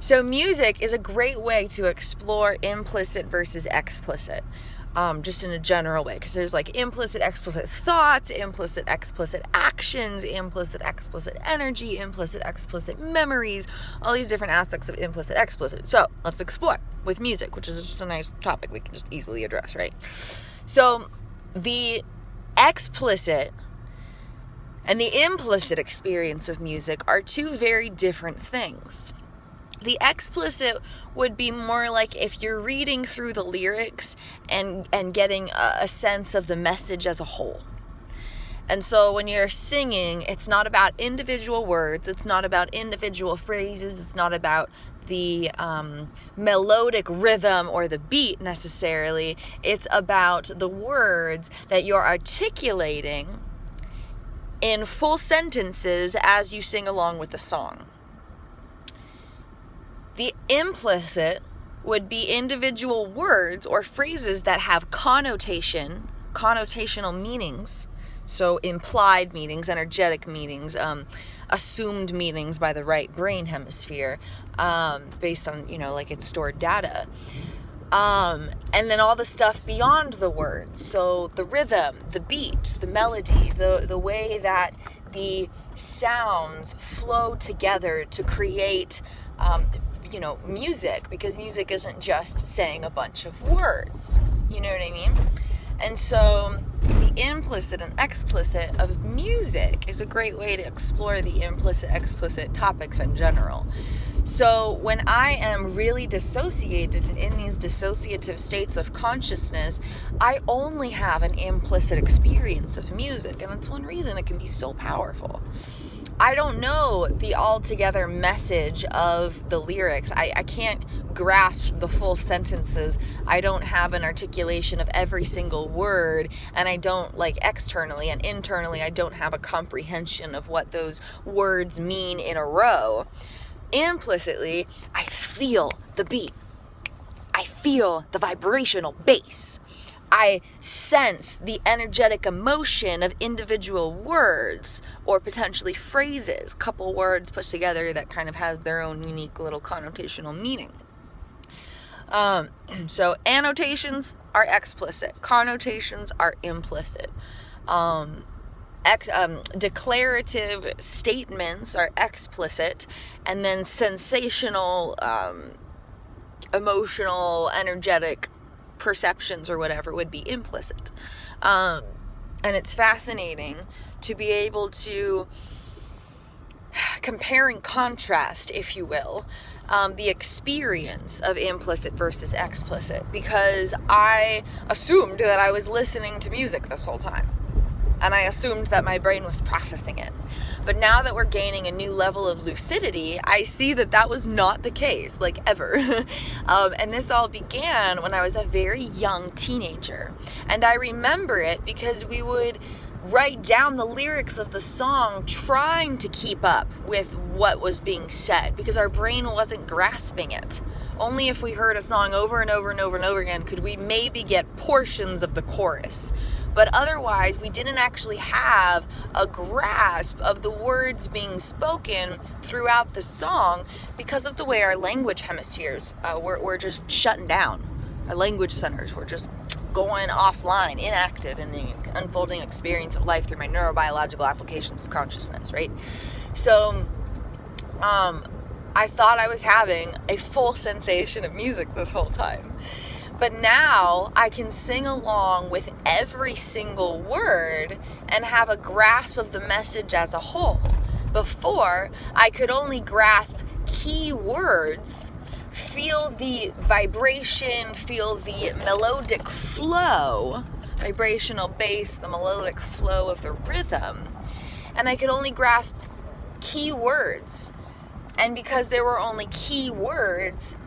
So music is a great way to explore implicit versus explicit, just in a general way, because there's like implicit, explicit thoughts, implicit, explicit actions, implicit, explicit energy, implicit, explicit memories, all these different aspects of implicit, explicit. So let's explore with music, which is just a nice topic we can just easily address, right? So the explicit and the implicit experience of music are two very different things. The explicit would be more like if you're reading through the lyrics and getting a sense of the message as a whole. And so when you're singing, it's not about individual words, it's not about individual phrases, it's not about the melodic rhythm or the beat necessarily. It's about the words that you're articulating in full sentences as you sing along with the song. The implicit would be individual words or phrases that have connotational meanings. So implied meanings, energetic meanings, assumed meanings by the right brain hemisphere, based on, like its stored data. And then all the stuff beyond the words. So the rhythm, the beat, the melody, the way that the sounds flow together to create music, because music isn't just saying a bunch of words, you know what I mean? And so the implicit and explicit of music is a great way to explore the implicit, explicit topics in general. So when I am really dissociated and in these dissociative states of consciousness, I only have an implicit experience of music, and that's one reason it can be so powerful. I don't know the altogether message of the lyrics. I can't grasp the full sentences. I don't have an articulation of every single word, and I don't, externally and internally, I don't have a comprehension of what those words mean in a row. Implicitly, I feel the beat. I feel the vibrational bass. I sense the energetic emotion of individual words or potentially phrases, a couple words put together that kind of have their own unique little connotational meaning. So annotations are explicit, connotations are implicit. Declarative statements are explicit, and then sensational, emotional, energetic perceptions or whatever would be implicit. And it's fascinating to be able to compare and contrast, if you will, the experience of implicit versus explicit, because I assumed that I was listening to music this whole time. And I assumed that my brain was processing it. But now that we're gaining a new level of lucidity, I see that that was not the case, ever. And this all began when I was a very young teenager. And I remember it because we would write down the lyrics of the song trying to keep up with what was being said, because our brain wasn't grasping it. Only if we heard a song over and over and over and over again could we maybe get portions of the chorus. But otherwise, we didn't actually have a grasp of the words being spoken throughout the song because of the way our language hemispheres were just shutting down. Our language centers were just going offline, inactive in the unfolding experience of life through my neurobiological applications of consciousness, right? So, I thought I was having a full sensation of music this whole time. But now I can sing along with every single word and have a grasp of the message as a whole. Before, I could only grasp key words, feel the vibration, feel the melodic flow, vibrational bass, the melodic flow of the rhythm, and I could only grasp key words. And because there were only key words,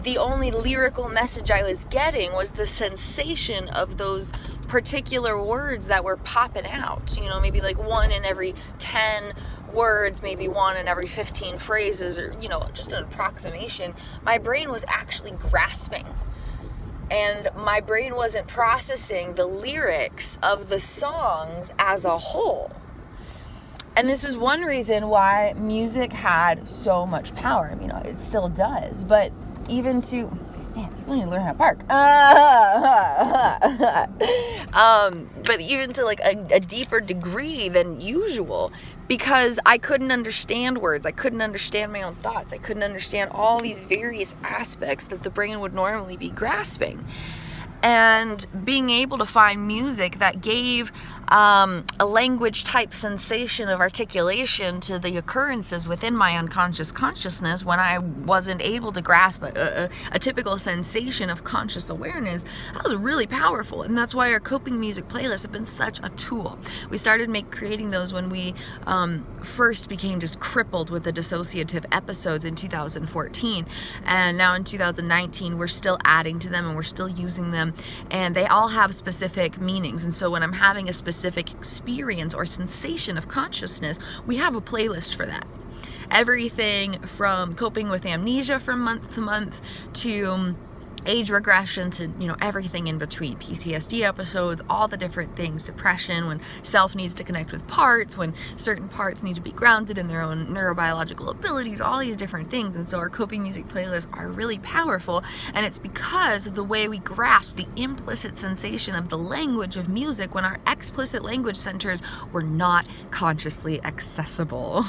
the only lyrical message I was getting was the sensation of those particular words that were popping out. Maybe one in every 10 words, maybe one in every 15 phrases, or, just an approximation. My brain was actually grasping. And my brain wasn't processing the lyrics of the songs as a whole. And this is one reason why music had so much power. I mean, it still does, but even to, man, people need to learn how to park. But even to like a deeper degree than usual, because I couldn't understand words. I couldn't understand my own thoughts. I couldn't understand all these various aspects that the brain would normally be grasping. And being able to find music that gave a language type sensation of articulation to the occurrences within my unconscious consciousness when I wasn't able to grasp a typical sensation of conscious awareness, that was really powerful. And that's why our coping music playlists have been such a tool. We started creating those when we first became just crippled with the dissociative episodes in 2014. And now in 2019, we're still adding to them and we're still using them. And they all have specific meanings. And so when I'm having a specific experience or sensation of consciousness, we have a playlist for that. Everything from coping with amnesia from month to month to age regression to, everything in between, PTSD episodes, all the different things, depression, when self needs to connect with parts, when certain parts need to be grounded in their own neurobiological abilities, all these different things. And so our coping music playlists are really powerful, and it's because of the way we grasp the implicit sensation of the language of music when our explicit language centers were not consciously accessible.